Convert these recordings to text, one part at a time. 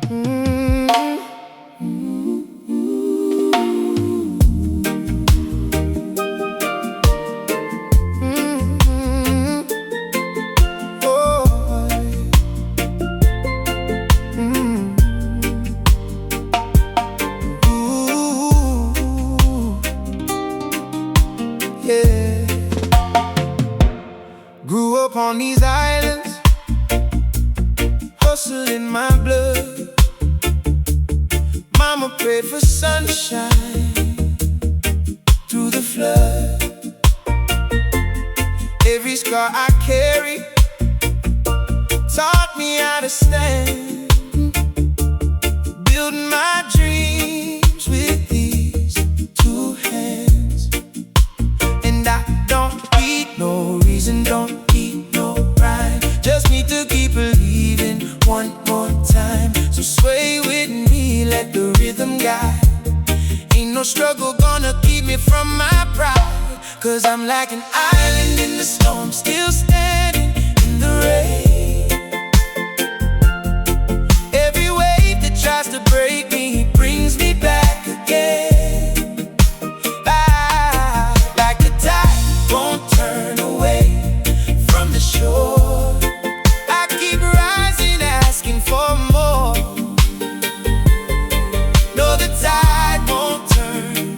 Yeah. Grew up on these islands, hustle in my blood. Mama prayed for sunshine through the flood. Every scar I carry taught me how to stand, building my dreams with these two hands. And I don't need no reason, don't need no rhyme, just need to keep believing one more time. So sway with me, let the rhythm guide. Ain't no struggle gonna keep me from my pride, 'cause I'm like an island in the storm, still standing in the rain. Every wave that tries to break me brings me back again. Like the tide won't turn away from the shore. I keep rising, asking for more. No, the tide won't turn.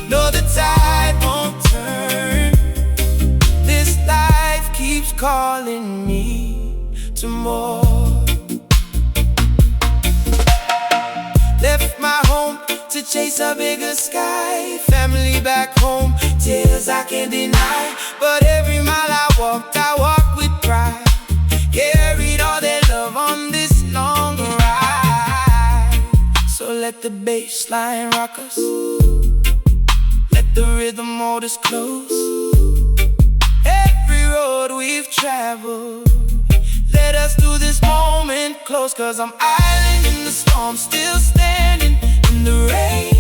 No, the tide won't turn. This life keeps calling me to more. Left my home to chase a bigger sky. Family back home, tears I can't deny. But every mile I walked with pride. Carried all their love on this long ride. So let the bass line rock us, let the rhythm hold us close. Every road we've traveled, let us do this moment close. 'Cause I'm island in the storm, still standing in the rain.